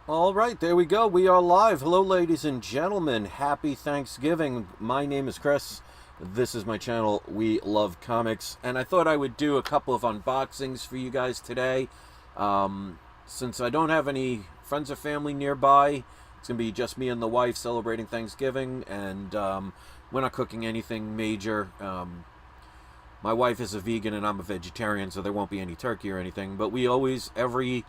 All right, there we go. We are live. Hello, ladies and gentlemen. Happy Thanksgiving. My name is Chris. This is my channel, We Love Comics. And I thought I would do a couple of unboxings for you guys today. Since I don't have any friends or family nearby, it's going to be just me and the wife celebrating Thanksgiving. And we're not cooking anything major. My wife is a vegan and I'm a vegetarian, so there won't be any turkey or anything. But we always, every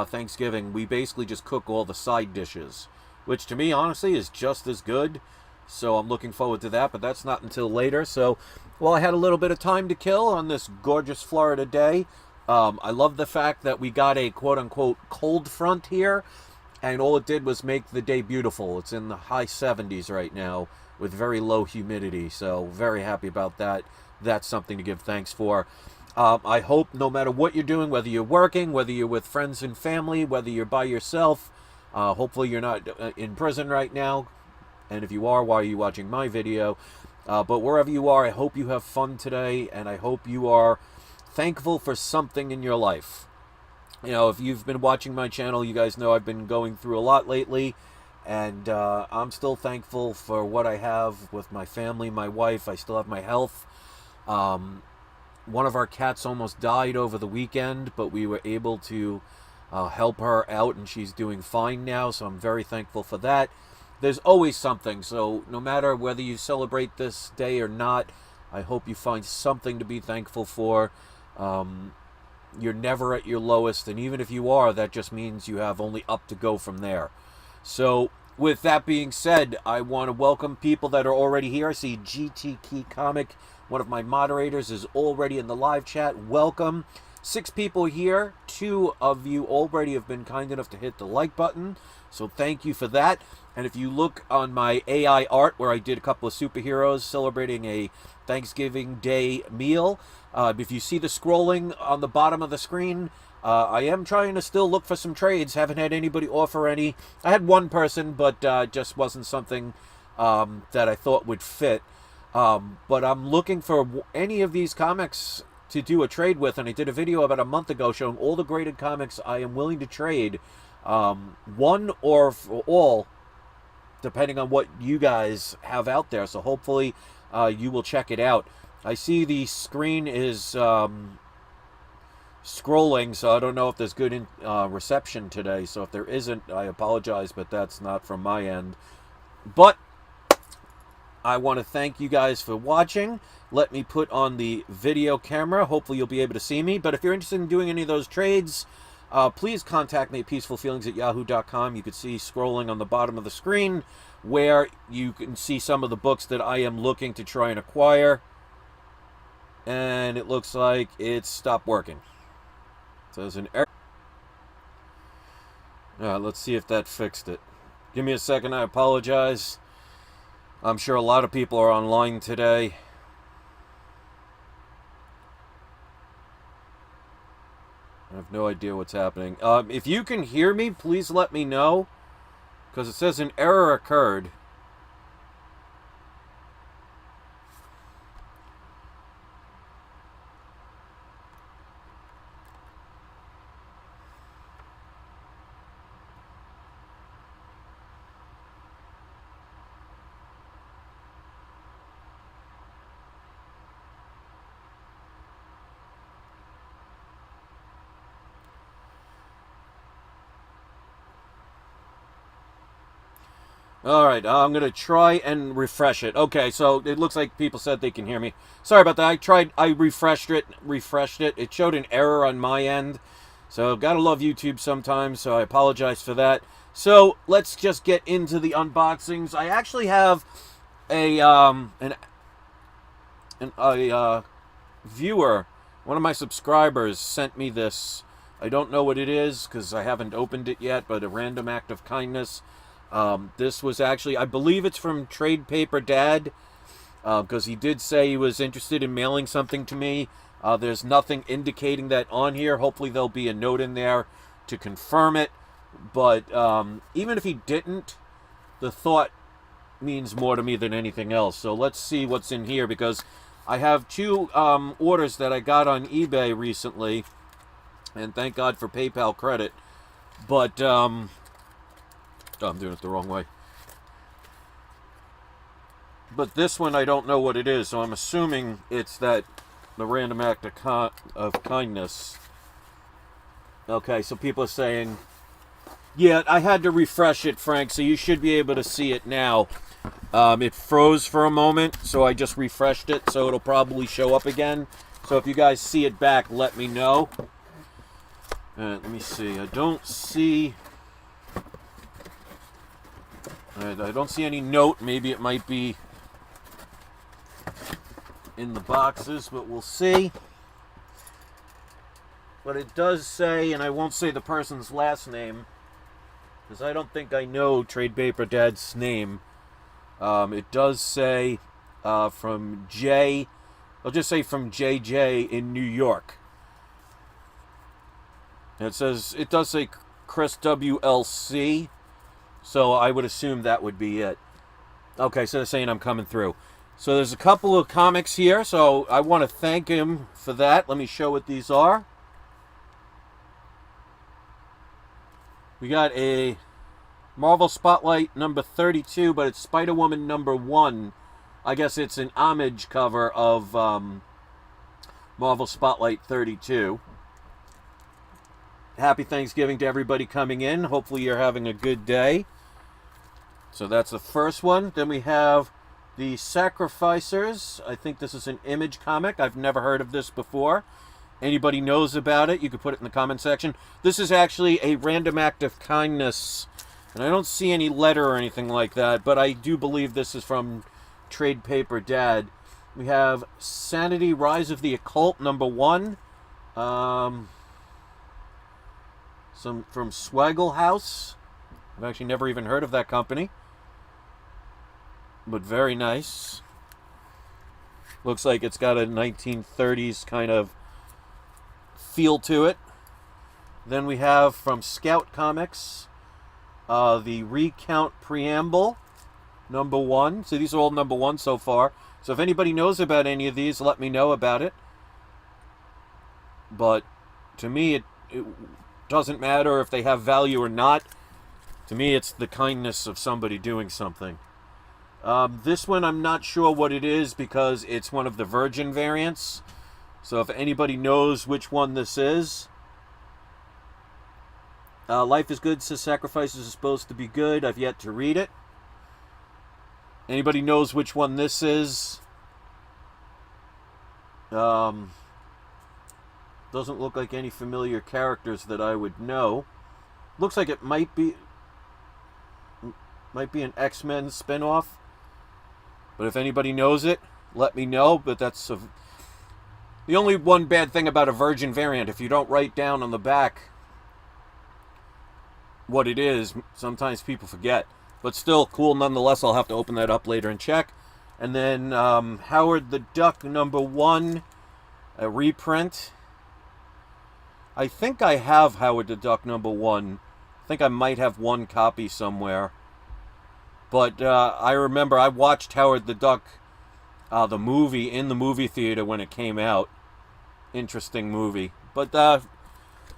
Thanksgiving, we basically just cook all the side dishes, which to me, honestly, is just as good. So I'm looking forward to that, but that's not until later. So, well, I had a little bit of time to kill on this gorgeous Florida day. I love the fact that we got a quote-unquote cold front here, and all it did was make the day beautiful. It's in the high 70s right now with very low humidity, so very happy about that. That's something to give thanks for. I hope no matter what you're doing, whether you're working, whether you're with friends and family, whether you're by yourself, hopefully you're not in prison right now. And if you are, why are you watching my video? But wherever you are, I hope you have fun today, and I hope you are thankful for something in your life. You know, if you've been watching my channel, you guys know I've been going through a lot lately, and I'm still thankful for what I have with my family, my wife. I still have my health. One of our cats almost died over the weekend, but we were able to help her out, and she's doing fine now, so I'm very thankful for that. There's always something, so no matter whether you celebrate this day or not, I hope you find something to be thankful for. You're never at your lowest, and even if you are, that just means you have only up to go from there. So, with that being said, I want to welcome people that are already here. I see GT Key Comic, one of my moderators, is already in the live chat. Welcome. 6 people here. 2 of you already have been kind enough to hit the like button, so thank you for that. And if you look on my AI art, where I did a couple of superheroes celebrating a Thanksgiving Day meal, if you see the scrolling on the bottom of the screen, I am trying to still look for some trades. Haven't had anybody offer any. I had one person, but just wasn't something that I thought would fit. But I'm looking for any of these comics to do a trade with, and I did a video about a month ago showing all the graded comics I am willing to trade, one or for all, depending on what you guys have out there. So hopefully you will check it out. I see the screen is scrolling, so I don't know if there's good reception today. So if there isn't, I apologize, but that's not from my end. But I want to thank you guys for watching. Let me put on the video camera. Hopefully you'll be able to see me. But if you're interested in doing any of those trades, please contact me at peacefulfeelings@yahoo.com. You can see scrolling on the bottom of the screen where you can see some of the books that I am looking to try and acquire. And it looks like it's stopped working. So there's an error. Let's see if that fixed it. Give me a second. I apologize. I'm sure a lot of people are online today. I have no idea what's happening. If you can hear me, please let me know, because it says an error occurred. Alright, I'm going to try and refresh it. Okay, so it looks like people said they can hear me. Sorry about that. I refreshed it. It showed an error on my end. So, gotta love YouTube sometimes, so I apologize for that. So, let's just get into the unboxings. I actually have a viewer, one of my subscribers, sent me this. I don't know what it is, because I haven't opened it yet, but a random act of kindness. This was actually, I believe it's from Trade Paper Dad, because he did say he was interested in mailing something to me. There's nothing indicating that on here. Hopefully there'll be a note in there to confirm it. But even if he didn't, the thought means more to me than anything else. So let's see what's in here, because I have 2 orders that I got on eBay recently, and thank God for PayPal credit. But Oh, I'm doing it the wrong way. But this one, I don't know what it is, so I'm assuming it's the random act of kindness. Okay, so people are saying, yeah, I had to refresh it, Frank, so you should be able to see it now. It froze for a moment, so I just refreshed it, so it'll probably show up again. So if you guys see it back, let me know. Let me see. I don't see any note. Maybe it might be in the boxes, but we'll see. But it does say, and I won't say the person's last name, because I don't think I know Trade Paper Dad's name. It does say from Jay. I'll just say from JJ in New York. And it does say Chris WLC, so I would assume that would be it. Okay, so they're saying I'm coming through. So there's a couple of comics here, so I want to thank him for that. Let me show what these are. We got a Marvel Spotlight number 32, but it's Spider-Woman number 1. I guess it's an homage cover of Marvel Spotlight 32. Happy Thanksgiving to everybody coming in. Hopefully you're having a good day. So that's the first one. Then we have the Sacrificers. I think this is an Image comic. I've never heard of this before. Anybody knows about it, you could put it in the comment section. This is actually a random act of kindness. And I don't see any letter or anything like that, but I do believe this is from Trade Paper Dad. We have Sanity, Rise of the Occult, number 1. Some from Swaggle House. I've actually never even heard of that company. But very nice. Looks like it's got a 1930s kind of feel to it. Then we have from Scout Comics, the Recount Preamble, number 1. So these are all number 1 so far. So if anybody knows about any of these, let me know about it. But to me, it doesn't matter if they have value or not. To me, it's the kindness of somebody doing something. This one, I'm not sure what it is because it's one of the Virgin variants. So if anybody knows which one this is. Life is Good says Sacrifices are supposed to be good. I've yet to read it. Anybody knows which one this is? Doesn't look like any familiar characters that I would know. Looks like it might be an X-Men spinoff. But if anybody knows it, let me know. But that's the only one bad thing about a Virgin variant. If you don't write down on the back what it is, sometimes people forget. But still cool nonetheless. I'll have to open that up later and check. And then Howard the Duck number 1, a reprint. I think I have Howard the Duck number 1. I think I might have one copy somewhere. But I remember I watched Howard the Duck, the movie, in the movie theater when it came out. Interesting movie. But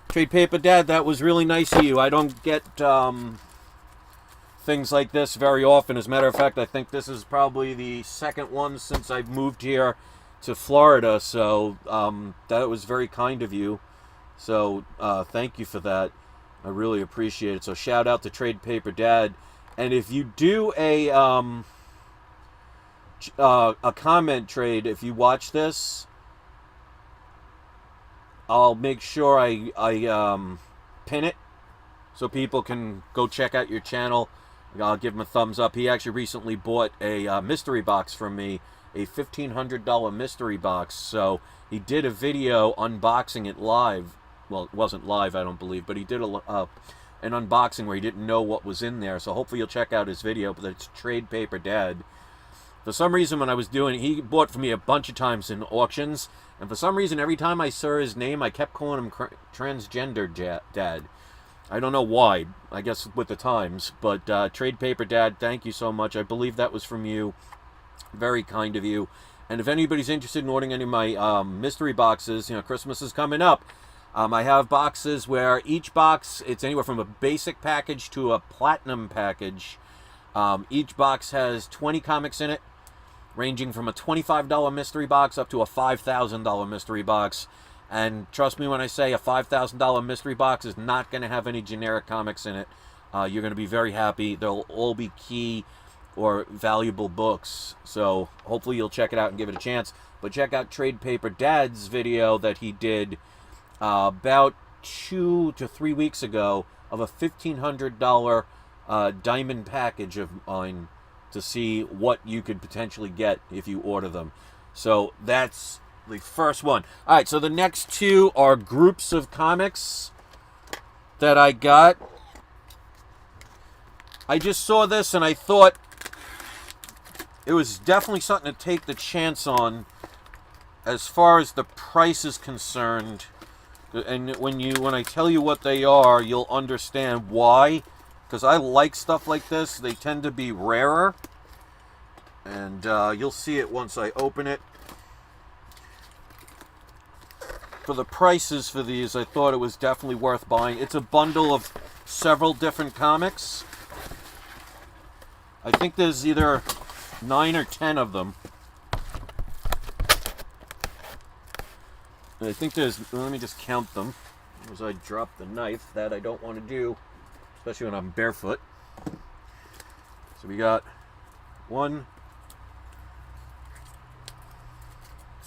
Trade Paper Dad, that was really nice of you. I don't get things like this very often. As a matter of fact, I think this is probably the second one since I've moved here to Florida. So that was very kind of you. So thank you for that. I really appreciate it. So shout out to Trade Paper Dad. And if you do a comment trade, if you watch this, I'll make sure I pin it so people can go check out your channel. I'll give him a thumbs up. He actually recently bought a mystery box from me, a $1,500 mystery box. So he did a video unboxing it live. Well, it wasn't live, I don't believe, but he did an unboxing where he didn't know what was in there. So hopefully you'll check out his video. But it's Trade Paper Dad. For some reason, when I was doing it, he bought for me a bunch of times in auctions. And for some reason, every time I saw his name, I kept calling him Transgender Dad. I don't know why. I guess with the times. But Trade Paper Dad, thank you so much. I believe that was from you. Very kind of you. And if anybody's interested in ordering any of my mystery boxes, you know, Christmas is coming up. I have boxes where each box, it's anywhere from a basic package to a platinum package. Each box has 20 comics in it, ranging from a $25 mystery box up to a $5,000 mystery box. And trust me when I say a $5,000 mystery box is not going to have any generic comics in it. You're going to be very happy. They'll all be key or valuable books. So hopefully you'll check it out and give it a chance. But check out Trade Paper Dad's video that he did about 2 to 3 weeks ago of a $1,500 diamond package of mine to see what you could potentially get if you order them. So that's the first one. All right, so the next two are groups of comics that I got. I just saw this and I thought it was definitely something to take the chance on as far as the price is concerned. And when I tell you what they are, you'll understand why. Because I like stuff like this. They tend to be rarer. And you'll see it once I open it. For the prices for these, I thought it was definitely worth buying. It's a bundle of several different comics. I think there's either 9 or 10 of them. I think there's, let me just count them as I drop the knife. That I don't want to do, especially when I'm barefoot. So we got 1,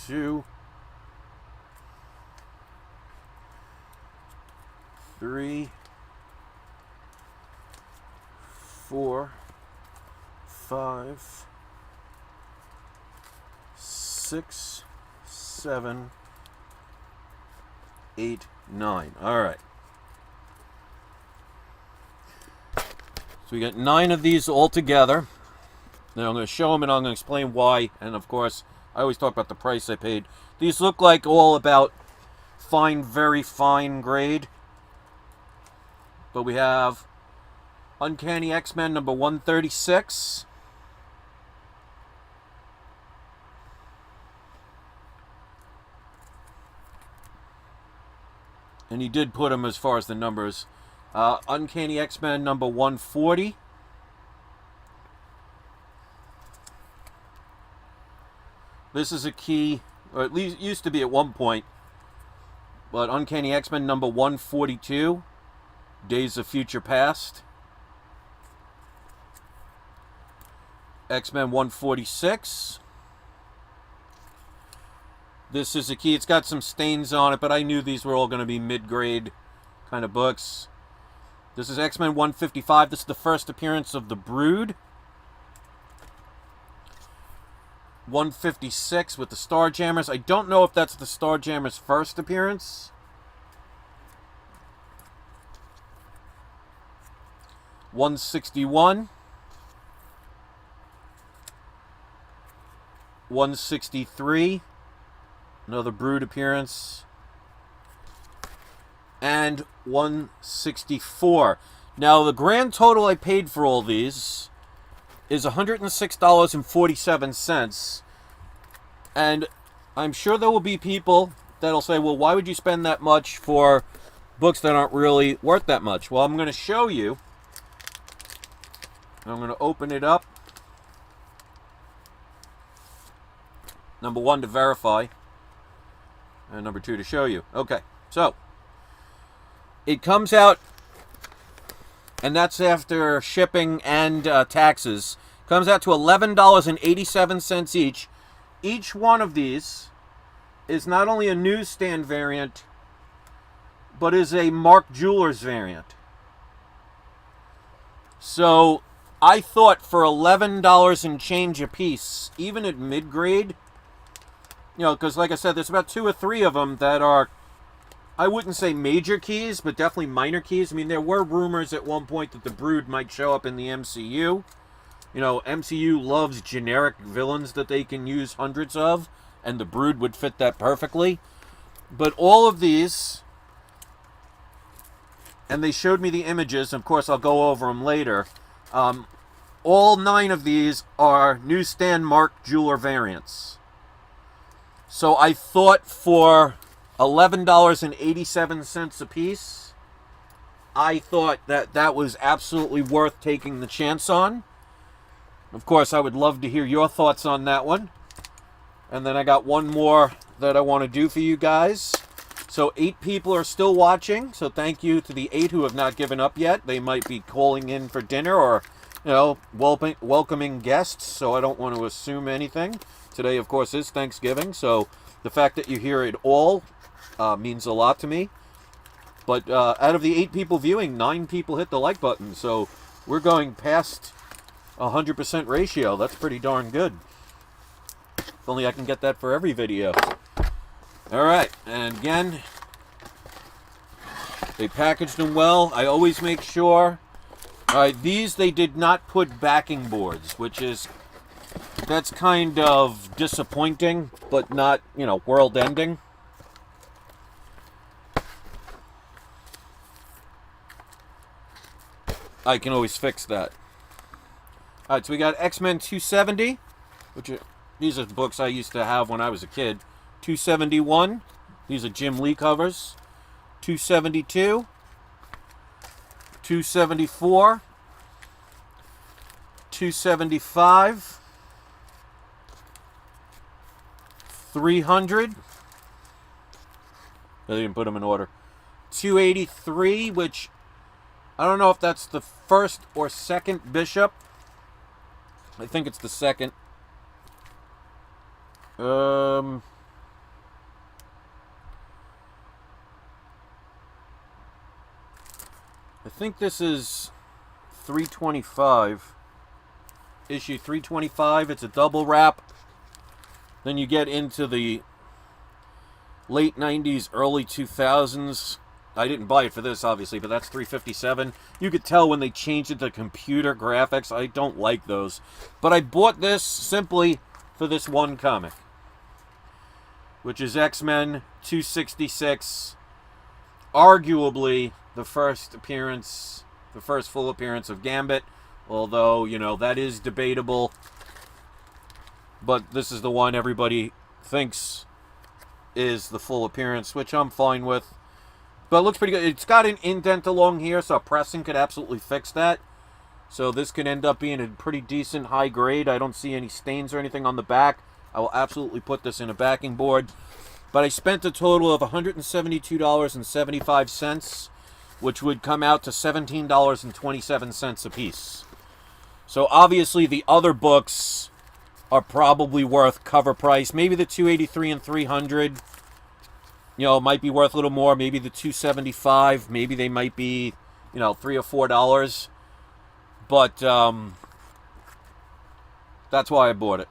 2, 3, 4, 5, 6, 7, 8, 9. All right. So we got 9 of these all together. Now I'm going to show them and I'm going to explain why. And of course, I always talk about the price I paid. These look like all about fine, very fine grade. But we have Uncanny X-Men number 136. And he did put them as far as the numbers. Uncanny X-Men number 140. This is a key, or at least used to be at one point. But Uncanny X-Men number 142. Days of Future Past. X-Men 146. This is a key. It's got some stains on it, but I knew these were all going to be mid-grade kind of books. This is X-Men 155. This is the first appearance of the Brood. 156 with the Starjammers. I don't know if that's the Starjammers' first appearance. 161. 163. Another Brood appearance. And 164. Now, the grand total I paid for all these is $106.47. And I'm sure there will be people that'll say, well, why would you spend that much for books that aren't really worth that much? Well, I'm going to show you. I'm going to open it up. Number 1, to verify. And number 2, to show you. Okay, so it comes out, and that's after shipping and taxes, comes out to $11.87 each. Each one of these is not only a newsstand variant, but is a Mark Jewelers variant. So I thought for $11 and change a piece, even at mid-grade, you know, because like I said, there's about 2 or 3 of them that are, I wouldn't say major keys, but definitely minor keys. I mean, there were rumors at one point that the Brood might show up in the MCU. You know, MCU loves generic villains that they can use hundreds of, and the Brood would fit that perfectly. But all of these, and they showed me the images, of course I'll go over them later, all 9 of these are newsstand Mark Jeweler variants. So I thought for $11.87 a piece. I thought that that was absolutely worth taking the chance on. Of course, I would love to hear your thoughts on that one. And then I got one more that I want to do for you guys. So 8 people are still watching. So thank you to the 8 who have not given up yet. They might be calling in for dinner or, you know, welcoming guests. So I don't want to assume anything. Today, of course, is Thanksgiving. So the fact that you hear it all means a lot to me. But out of the 8 people viewing, 9 people hit the like button. So we're going past 100% ratio. That's pretty darn good. If only I can get that for every video. All right, and again, they packaged them well. I always make sure. All right, these they did not put backing boards, that's kind of disappointing, but not, you know, world-ending. I can always fix that. All right, so we got X-Men 270, these are the books I used to have when I was a kid. 271, these are Jim Lee covers. 272, 274, 275, 300. They didn't put them in order. 283, which I don't know if that's the first or second bishop. I think it's the second. I think this is 325. Issue 325. It's a double wrap. Then you get into the late 90s, early 2000s. I didn't buy it for this, obviously, but that's 357. You could tell when they changed it to computer graphics. I don't like those. But I bought this simply for this one comic, which is X-Men 266. Arguably the first full appearance of Gambit. Although, you know, that is debatable. But this is the one everybody thinks is the full appearance, which I'm fine with. But it looks pretty good. It's got an indent along here, so pressing could absolutely fix that. So this could end up being a pretty decent high grade. I don't see any stains or anything on the back. I will absolutely put this in a backing board. But I spent a total of $172.75, which would come out to $17.27 a piece. So obviously the other books are probably worth cover price. Maybe the 283 and 300, you know, might be worth a little more. Maybe the 275, maybe they might be, you know, $3 or $4. But that's why I bought it.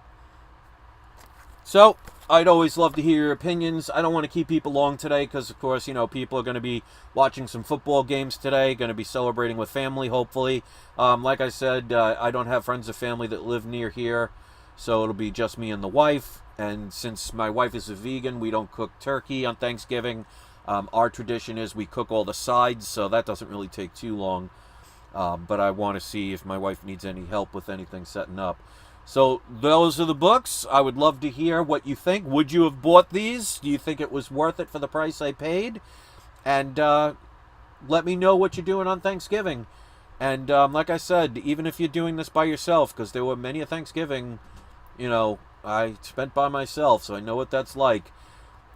So I'd always love to hear your opinions. I don't want to keep people long today because, of course, you know, people are going to be watching some football games today, going to be celebrating with family, hopefully. Like I said, I don't have friends or family that live near here, so it'll be just me and the wife. And since my wife is a vegan, we don't cook turkey on Thanksgiving. Our tradition is we cook all the sides, so that doesn't really take too long. But I want to see if my wife needs any help with anything setting up. So those are the books. I would love to hear what you think. Would you have bought these? Do you think it was worth it for the price I paid? And let me know what you're doing on Thanksgiving. And like I said, even if you're doing this by yourself, because there were many a Thanksgiving, you know, I spent by myself, so I know what that's like.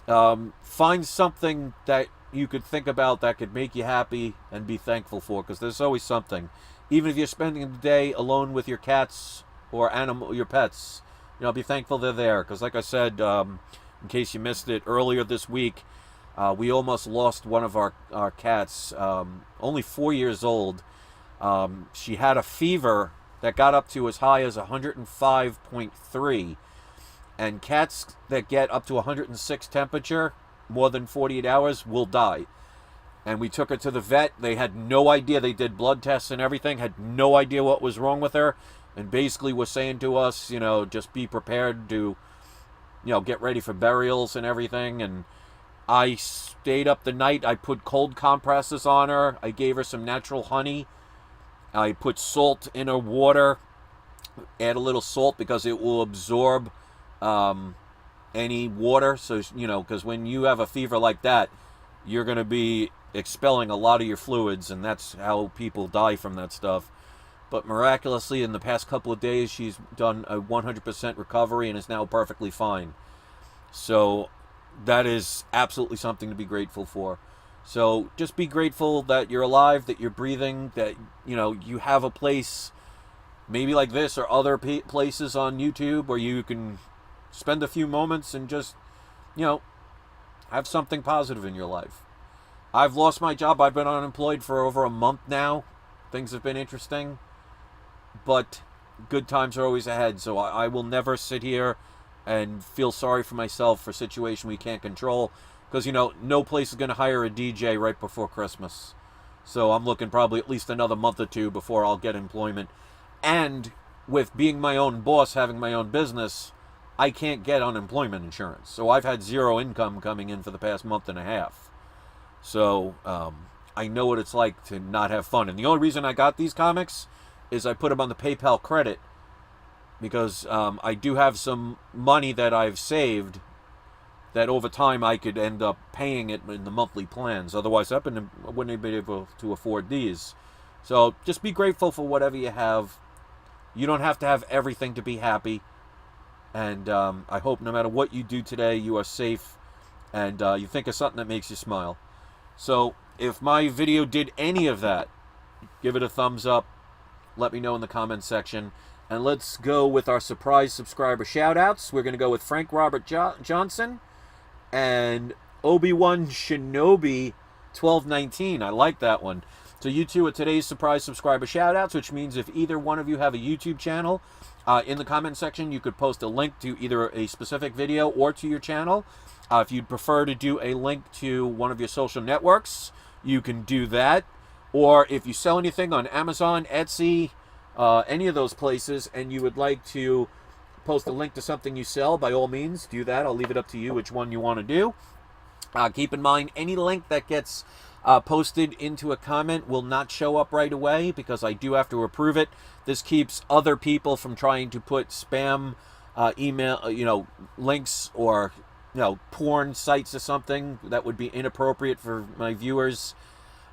Find something that you could think about that could make you happy and be thankful for, because there's always something. Even if you're spending the day alone with your cats or your pets, you know, be thankful they're there. Because like I said, in case you missed it, earlier this week, we almost lost one of our cats, only 4 years old. She had a fever that got up to as high as 105.3. And cats that get up to 106 temperature, more than 48 hours, will die. And we took her to the vet. They had no idea. They did blood tests and everything, had no idea what was wrong with her. And basically was saying to us, you know, just be prepared to, you know, get ready for burials and everything. And I stayed up the night. I put cold compresses on her. I gave her some natural honey. I put salt in her water. Add a little salt because it will absorb any water. So, you know, because when you have a fever like that, you're going to be expelling a lot of your fluids, and that's how people die from that stuff. But miraculously, in the past couple of days, she's done a 100% recovery and is now perfectly fine. So that is absolutely something to be grateful for. So just be grateful that you're alive, that you're breathing, that, you know, you have a place maybe like this or other places on YouTube where you can spend a few moments and just, you know, have something positive in your life. I've lost my job. I've been unemployed for over a month now. Things have been interesting, but good times are always ahead. So I will never sit here and feel sorry for myself for a situation we can't control, because, you know, no place is going to hire a DJ right before Christmas. So I'm looking probably at least another month or two before I'll get employment. And with being my own boss, having my own business, I can't get unemployment insurance. So I've had zero income coming in for the past month and a half. So I know what it's like to not have fun. And the only reason I got these comics is I put them on the PayPal credit, because I do have some money that I've saved that over time I could end up paying it in the monthly plans. Otherwise, I wouldn't have been able to afford these. So just be grateful for whatever you have. You don't have to have everything to be happy. And I hope no matter what you do today, you are safe and you think of something that makes you smile. So if my video did any of that, give it a thumbs up. Let me know in the comments section. And let's go with our surprise subscriber shout-outs. We're going to go with Frank Robert Johnson and Obi-Wan Shinobi 1219. I like that one. So you two are today's surprise subscriber shout-outs, which means if either one of you have a YouTube channel, in the comment section you could post a link to either a specific video or to your channel. If you'd prefer to do a link to one of your social networks, you can do that. Or if you sell anything on Amazon, Etsy, any of those places, and you would like to post a link to something you sell, by all means, do that. I'll leave it up to you which one you want to do. Keep in mind, any link that gets posted into a comment will not show up right away, because I do have to approve it. This keeps other people from trying to put spam email, links or, porn sites or something that would be inappropriate for my viewers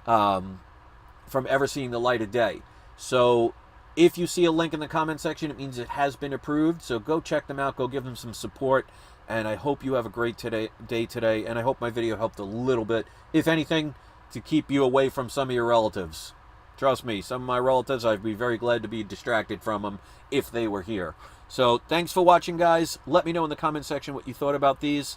from ever seeing the light of day. So if you see a link in the comment section, it means it has been approved. So go check them out. Go give them some support. And I hope you have a great day today. And I hope my video helped a little bit, if anything, to keep you away from some of your relatives. Trust me, some of my relatives, I'd be very glad to be distracted from them if they were here. So thanks for watching, guys. Let me know in the comment section what you thought about these.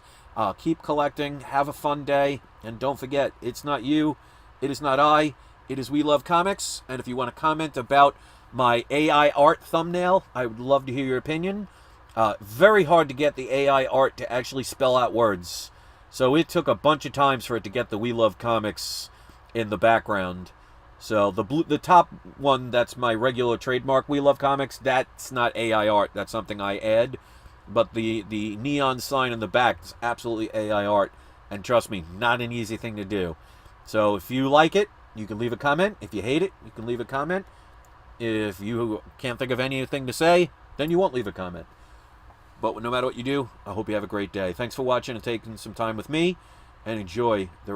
Keep collecting. Have a fun day. And don't forget, it's not you. It is not I. It is We Love Comics. And if you want to comment about my AI art thumbnail, I would love to hear your opinion. Very hard to get the AI art to actually spell out words. So it took a bunch of times for it to get the We Love Comics in the background. So the top one, that's my regular trademark We Love Comics, that's not AI art. That's something I add. But the neon sign in the back is absolutely AI art. And trust me, not an easy thing to do. So if you like it, you can leave a comment. If you hate it, you can leave a comment. If you can't think of anything to say, then you won't leave a comment. But no matter what you do, I hope you have a great day. Thanks for watching and taking some time with me, and enjoy the